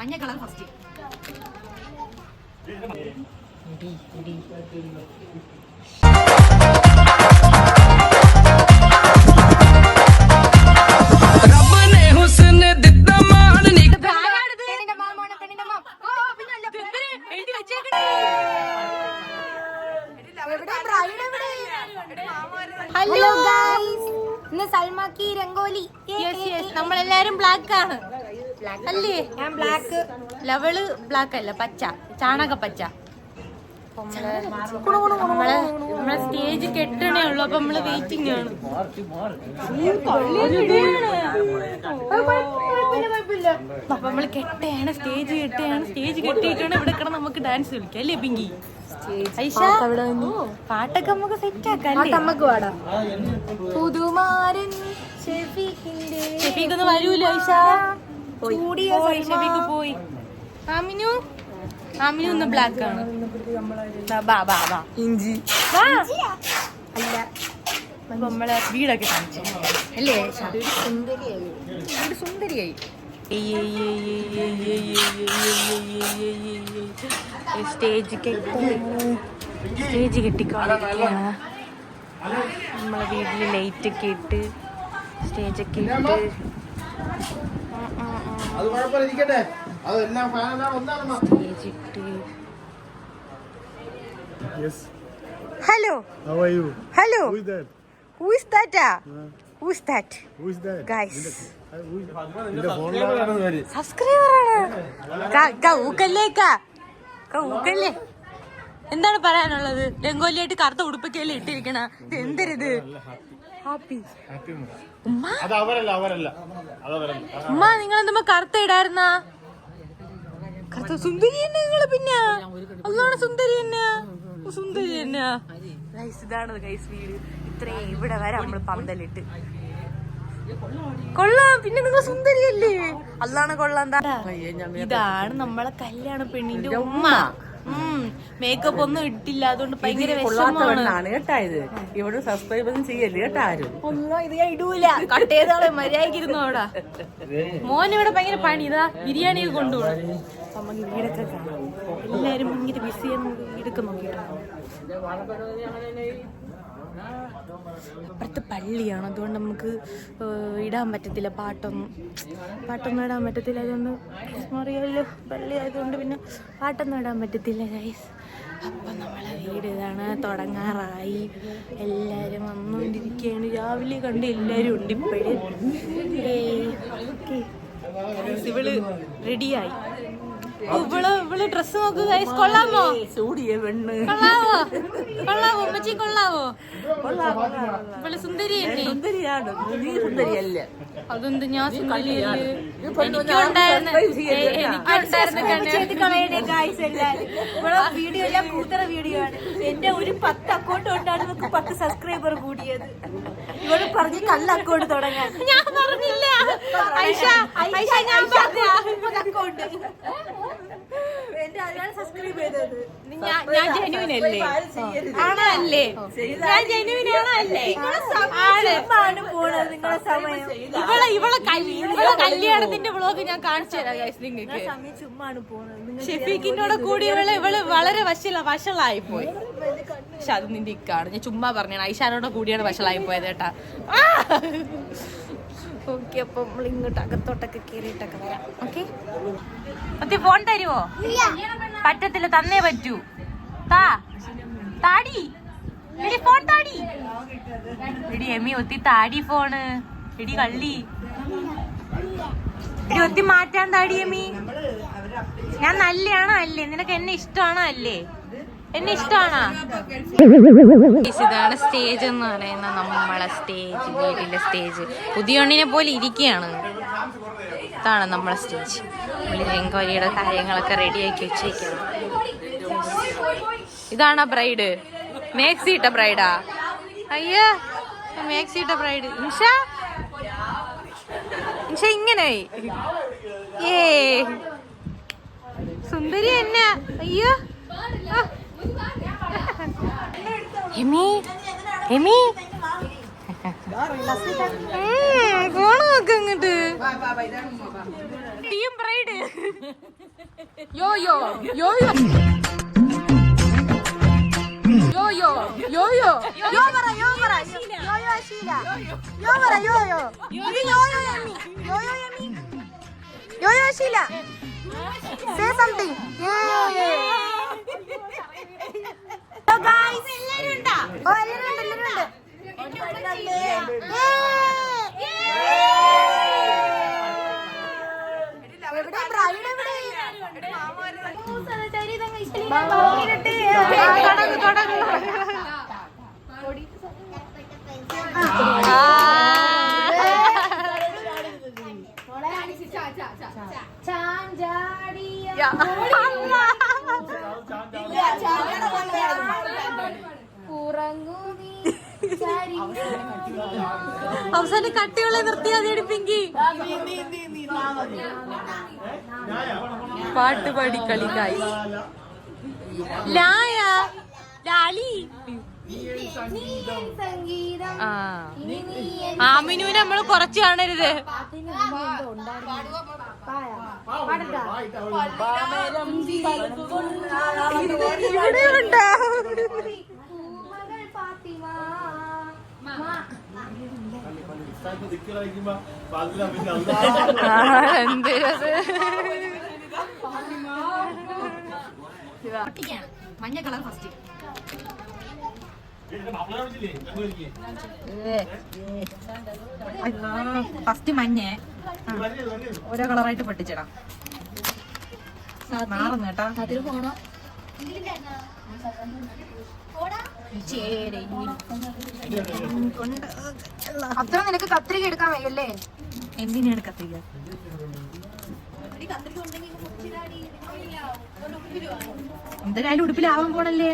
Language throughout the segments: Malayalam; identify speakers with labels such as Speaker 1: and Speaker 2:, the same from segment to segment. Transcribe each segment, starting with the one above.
Speaker 1: മഞ്ഞ കളർ ഫസ്റ്റ്.
Speaker 2: ഹലോ ഗൈസ്, ഇന്ന് സൽമാക്കി രംഗോലി.
Speaker 3: നമ്മളെല്ലാരും ബ്ലാക്ക് ആണ് അല്ലേ?
Speaker 2: ഞാൻ ബ്ലാക്ക്.
Speaker 3: ലവള് ബ്ലാക്ക് അല്ല, പച്ച, ചാണക പച്ച. നമ്മളെ സ്റ്റേജ് കെട്ടണേ ഉള്ളു, അപ്പൊ നമ്മള് വെയിറ്റിംഗ് ആണ്. അപ്പൊ നമ്മള് കെട്ടയാണ്, സ്റ്റേജ് കെട്ടയാണ്. സ്റ്റേജ് കെട്ടിയിട്ടാണ് ഇവിടെ കിടന്ന് നമുക്ക് ഡാൻസ് കളിക്കാം അല്ലേ പിങ്കി? പാട്ടൊക്കെ നമുക്ക് സെറ്റ് ആക്കാം.
Speaker 2: നമുക്ക് പാടാം.
Speaker 3: പുതുമാരൻ ഷെഫീഖ് ഒന്നും വരൂല. ഐഷ ഷെഫീഖ് പോയി. ആമിനു ഒന്ന് ബ്ലാക്ക് ആണ്.
Speaker 2: ഇഞ്ചി
Speaker 3: അല്ല, നമ്മളെ വീടൊക്കെ കാണിച്ചു അല്ലേ? വീട് സുന്ദരിയായി. സ്റ്റേജ് കെട്ടിക്കൊണ്ടിരിക്കുകയാണ്. നമ്മളെ വീട്ടില് ലൈറ്റ് ഒക്കെ ഇട്ട് സ്റ്റേജൊക്കെ ഇട്ട്. സ്റ്റേജ് ഇട്ട്. Hello,
Speaker 4: how are you?
Speaker 3: Hello,
Speaker 4: Who is that?
Speaker 3: who is that? Who is that?
Speaker 4: Who is that?
Speaker 3: Guys,
Speaker 4: നിന്റെ ഫോണിലാണ്
Speaker 3: സബ്സ്ക്രൈബർ ആണ്. ഊക്കല്ലേ? എന്താണ് പറയാനുള്ളത്? രംഗോലിയായിട്ട് കറുത്ത ഉടുപ്പൊക്കെയല്ലേ ഇട്ടിരിക്കണ? എന്തരുത് ഹാപ്പി ഉമ്മ? ഉമ്മ നിങ്ങളെന്തുമ്പോ കറുത്ത ഇടായിരുന്ന? കറുത്ത സുന്ദരി തന്നെ നിങ്ങള്. പിന്നെ അതാണ് സുന്ദരി തന്നെ. ഇതാണ് ഗൈസ് വീട്. ഇത്രയും ഇവിടെ വരെ നമ്മള് പന്തലിട്ട് കൊള്ളാം. പിന്നെ നിങ്ങൾ സുന്ദരിയല്ലേ? അതാണ് കൊള്ളാം. ഇതാണ് നമ്മളെ കല്യാണ പെണ്ണിന്റെ ഉമ്മ. മേക്കപ്പ് ഒന്നും ഇട്ടില്ല, അതുകൊണ്ട് ഭയങ്കര വിഷമമാണ്
Speaker 1: കേട്ടായത്. ഇവിടെ സബ്സ്ക്രൈബ് ചെയ്യല്ലേ കേട്ടാ ആരും.
Speaker 3: ഒന്നും ഇത് ഞാൻ ഇടൂല. കട്ട് ചെയ്താളെ മര്യാദക്കിരുന്നു അവിടെ. മോനിവിടെ ഭയങ്കര പണി. ഇതാ ബിരിയാണി കൊണ്ടുപോകും. നമുക്ക് വീടൊക്കെ കാണാം. എല്ലാരും ഭയങ്കര ബിസിയാണ്. വീടൊക്കെ നോക്കിയിട്ടാണ്. അപ്പുറത്ത് പള്ളിയാണ്, അതുകൊണ്ട് നമുക്ക് ഇടാൻ പറ്റത്തില്ല. പാട്ടൊന്നും ഇടാൻ പറ്റത്തില്ല. അതുകൊണ്ട് അറിയാമല്ലോ, പള്ളി ആയതുകൊണ്ട് പിന്നെ പാട്ടൊന്നും ഇടാൻ പറ്റത്തില്ല ഗൈസ്. അപ്പം നമ്മളെ വീട് ഇതാണ്, തുടങ്ങാറായി. എല്ലാവരും വന്നുകൊണ്ടിരിക്കുകയാണ്. രാവിലെ കണ്ട് എല്ലാവരും ഉണ്ട് ഇപ്പോഴും. ഇവള് റെഡിയായി. ഇവള് ഡ്രസ് നോക്ക് ഗൈസ്. കൊള്ളാമോ?
Speaker 1: ചൂടിയ പെണ്ണ്.
Speaker 3: കൊള്ളാവോ ഉമ്മച്ചി? കൊള്ളാവോ? ഇവള് സുന്ദരിയല്ലേ?
Speaker 1: സുന്ദരിയാണ്. നീ സുന്ദരിയല്ല.
Speaker 3: അതെന്ത് ഞാൻ സുന്ദരിയല്ലേ?
Speaker 2: വീഡിയോ എല്ലാം കൂത്തറ വീഡിയോ ആണ്. എന്റെ ഒരു 10 അക്കൗണ്ട് കൊണ്ടാണ് നമുക്ക് 10 സബ്സ്ക്രൈബർ കൂടിയത്. ഇവള് പറഞ്ഞ് കള്ള അക്കൗണ്ട് തുടങ്ങാൻ.
Speaker 3: ഞാൻ പറഞ്ഞില്ല.
Speaker 2: അക്കൗണ്ട് എന്റെ അതിനാണ് സബ്സ്ക്രൈബ് ചെയ്തത്.
Speaker 3: ഞാൻ ജെന്യുവിൻ അല്ലേ? ആണല്ലേ? ഞാൻ ജെന്യുവിൻ ആണല്ലേ?
Speaker 2: പോണത് നിങ്ങളെ സമയം.
Speaker 3: ഇവളെ കല്യാണത്തിന്റെ വ്ളോഗ് ഞാൻ കാണിച്ചു തരാം ഗൈസ് നിങ്ങൾക്ക്.
Speaker 2: സമയം ചുമ്മാണ് പോണത്.
Speaker 3: ഷെഫീഖിനോട് കൂടി ഇവള് വളരെ വഷളായി പോയി. പക്ഷെ അത് നിന്റെ ഇക്കാണ്. ഞാൻ ചുമ്മാ പറഞ്ഞാണ്. ഐഷാനോടെ കൂടിയാണ് വഷളായി പോയത് കേട്ടാ. ഓക്കെ, അപ്പൊ നമ്മൾ ഇങ്ങോട്ട് അകത്തോട്ടൊക്കെ കേറിയിട്ടൊക്കെ വരാം. ഓക്കെ, ഒത്തി ഫോൺ തരുവോ? പറ്റത്തില്ല, തന്നേ പറ്റൂ. താടി എടി, ഫോൺ താടി എടി. എമ്മി ഒത്തി താടി ഫോണ് എടി. കള്ളി എടി, ഒത്തി മാറ്റാൻ താടി എമ്മി. ഞാൻ നല്ലയാണോ അല്ലേ? നിനക്ക് എന്നെ ഇഷ്ടമാണോ അല്ലേ? എന്നെ ഇഷ്ടമാണോ? ഇതാണ് സ്റ്റേജ് എന്ന് പറയുന്ന നമ്മളെ സ്റ്റേജ്, വീട്ടിലെ സ്റ്റേജ്. പുതിയണ്ണിനെ പോലെ ഇരിക്കുകയാണ്. ഇതാണ് നമ്മളെ സ്റ്റേജ്. രംഗോലിയുടെ കാര്യങ്ങളൊക്കെ റെഡിയാക്കി വെച്ചേക്കാണ്. ഇതാണ് ബ്രൈഡ്. മേക്സി ഇട്ട ബ്രൈഡാ. അയ്യോ, മേക്സി ഇട്ട ബ്രൈഡ്. ഇൻഷ ഇങ്ങനെ സുന്ദരി തന്നെ. അയ്യോ, ഫോണ് നോക്ക് ഇങ്ങോട്ട്. ടീം ബ്രൈഡ് യോ യോ യോ യോ യോ യോ യോ യോ യോ പറ യോ പറ യോ യോ ശീല യോ പറ യോ യോ ഇത് യോ യോ യമ്മി യോ യോ യമ്മി യോ യോ ശീല സേ സംതിങ് ഹലോ ഗയ്സ് എല്ലാരും ഉണ്ടോ ഓ എല്ലാരും ഉണ്ട് എവിടെ ബ്രൈഡ് എവിടെ അവസാനം കട്ടിയുള്ള നിർത്തിയാതെ പിങ്കി പാട്ട് പാടി കളിക്കായി ലായ ലാലി ആമിനുവിനെ നമ്മള് കുറച്ച് കാണരുത് ഇവിടെ ഉണ്ടോ മഞ്ഞ കളർ ഫസ്റ്റ് ഫസ്റ്റ് മഞ്ഞ ഓരോ കളറായിട്ട് പൊട്ടിച്ചിടാം മാറുന്നു കേട്ടാ അത്ര നിനക്ക് കത്രിക എടുക്കാൻ വയ്യല്ലേ എന്തിനാണ് കത്രിക എന്തായാലും ഉടുപ്പിലാവാൻ പോണല്ലേ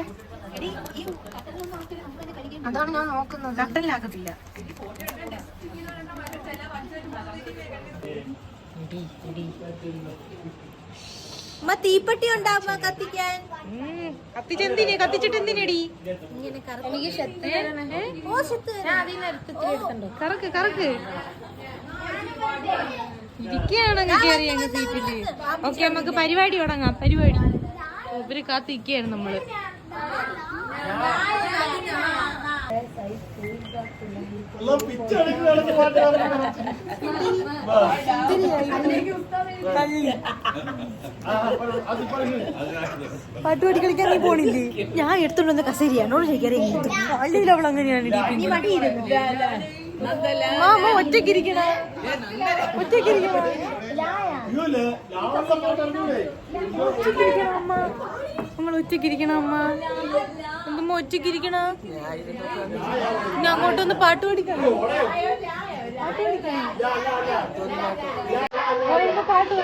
Speaker 3: അതാണ് ഞാൻ നോക്കുന്നത് കട്ടനിലാക്കത്തില്ല തീപ്പെട്ടി ഉണ്ടാവുമ്പോ കത്തിക്കാൻ കത്തിച്ചിട്ട് എന്തിനടി കറക്ക് കറക്ക് ഇരിക്കുകയാണോ കയറി അങ്ങ് സീറ്റില് ഓക്കെ നമുക്ക് പരിപാടി തുടങ്ങാം പരിപാടി ഇവര് കാത്തിരിക്കുകയാണ് നമ്മള് പാട്ടുപാടി കളിക്കാൻ നീ പോണില്ലേ ഞാൻ എടുത്തോണ്ട് വന്ന കസേരിയാണോ അല്ലെങ്കിൽ അവൾ അങ്ങനെയാണ് ഒറ്റക്കിരിക്കണ അമ്മ നിങ്ങൾ ഒറ്റക്കിരിക്കണ അമ്മ എന്തമ്മ ഒറ്റക്കിരിക്കണ ഞാൻ അങ്ങോട്ടൊന്ന് പാട്ട് പഠിക്കണം പാട്ട്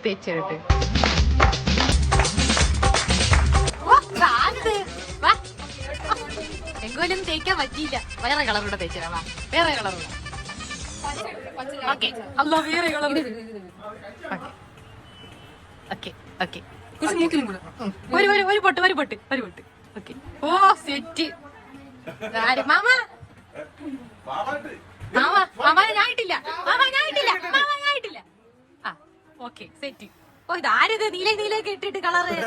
Speaker 3: തേച്ചിട്ട് എങ്കിലും തേക്കാൻ പറ്റിയില്ല വേറെ കളറൂടെ തേച്ചിടാ വേറെ കളറൂടെ അല്ല വേറെ കളർ ഒരു പൊട്ട് ഓക്കെ ഓ സെറ്റ് മാമ ഞാനിട്ടില്ല ആ ഓക്കെ സെറ്റ് ഓ ഇതാരത് നീലേക്ക് ഇട്ടിട്ട് colour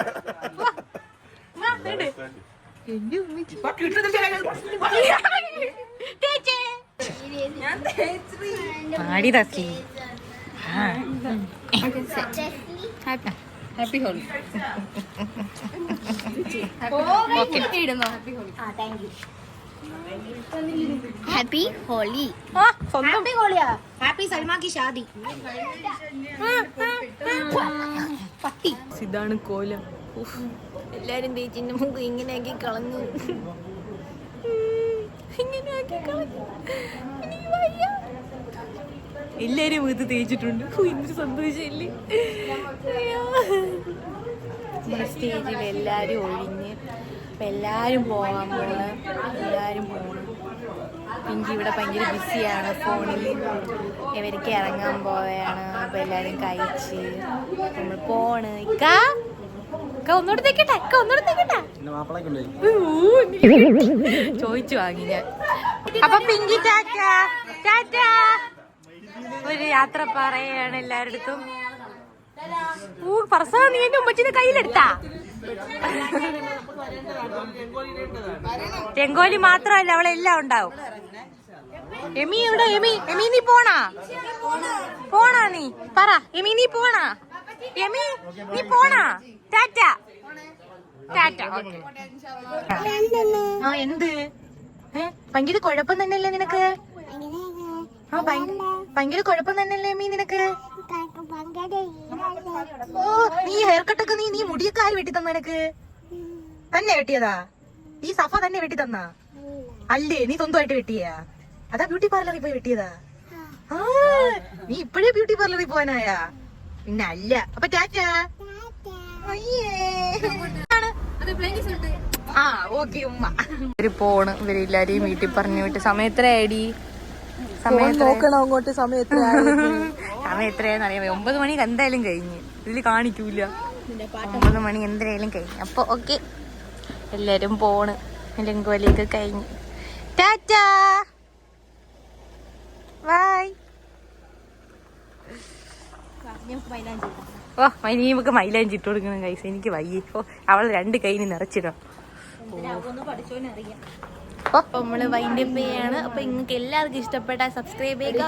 Speaker 3: happy Holi
Speaker 2: happy Holi happy होलिया हैप्पी सलमा की शादी പട്ടി
Speaker 3: ഇതാണ് കോലം എല്ലാരും തേച്ചിന്റെ മുഖം ഇങ്ങനെയാക്കി കളഞ്ഞു എല്ലാരും മുഖത്ത് തേച്ചിട്ടുണ്ട് എന്തൊരു സന്തോഷമില്ലേ സ്റ്റേജിൽ എല്ലാരും ഒഴിഞ്ഞ് അപ്പം എല്ലാവരും പോകാൻ പോണ്, എല്ലാവരും പോകണം. പിങ്കി ഇവിടെ ഭയങ്കര ബിസിയാണ് ഫോണിൽ, ഇവർക്ക് ഇറങ്ങാൻ പോവുകയാണ്. അപ്പം എല്ലാവരും കഴിച്ച് നമ്മൾ പോണ്. ഒന്നോട് തെക്കട്ടെ, ചോദിച്ചു വാങ്ങി ഞാൻ. അപ്പൊ പിങ്കി ടാറ്റ ടാറ്റ. ഒരു യാത്ര പറയാണ് എല്ലാരടുത്തും. പറസ നീ എന്റെ ഉമ്മച്ചിന്റെ കയ്യിലെടുത്താ? ചെങ്കോലി മാത്രമല്ല, അവളെല്ലാം ഉണ്ടാവും. എമി എവിടെ? എമി നീ പോണാ നീ പറ. എമി നീ പോണാ? എമി നീ പോണാ? ടാറ്റ ടാറ്റ. ആ എന്ത് ഭയങ്കര കുഴപ്പം തന്നെയല്ലേ നിനക്ക്? ആ ഭയങ്കര കുഴപ്പം തന്നെയല്ലേ എമി നിനക്ക്? ഓ നീ ഹെയർ കട്ടൊക്കെ നീ മുടിയൊക്കെ ആര് വെട്ടി തന്ന? നിനക്ക് തന്നെ വെട്ടിയതാ? ഈ സഫ തന്നെ വെട്ടി തന്നാ? അല്ലേ നീ സ്വന്തമായിട്ട് വെട്ടിയാ? അതാ ബ്യൂട്ടി പാർലറിൽ പോയി വെട്ടിയതാ? ആ നീ ഇപ്പഴേ ബ്യൂട്ടി പാർലറിൽ പോവാനായാ? പിന്നെ അല്ല. അപ്പൊ ടാറ്റ. ആ ഓക്കെ ഉമ്മ. ഇവര് പോണ്. ഇവരെല്ലാരെയും വീട്ടിൽ പറഞ്ഞു വിട്ട്. സമയം എത്രയായി?
Speaker 1: നോക്കണം അങ്ങോട്ട്. സമയം
Speaker 3: എത്രയാന്ന് അറിയാം. 9 മണി എന്തായാലും കഴിഞ്ഞ്. ഇതില് കാണിക്കൂല. 9 മണി എന്തായാലും കഴിഞ്ഞു. അപ്പൊ ഓക്കെ എല്ലാരും പോണ്. ലങ്കോലിയൊക്കെ കഴിഞ്ഞു. ടാറ്റ ബൈ. ഓ നമുക്ക് മൈലാഞ്ചി ഇട്ട് കൊടുക്കണം കൈസ്. എനിക്ക് വയ്യ. ഓ അവള് 2 കൈന് നിറച്ചിടാം. അപ്പൊ നമ്മള് വൈൻഡപ്പ് ചെയ്യാണ്. അപ്പൊ നിങ്ങൾക്ക് എല്ലാവർക്കും ഇഷ്ടപ്പെട്ട സബ്സ്ക്രൈബ് ചെയ്യുക.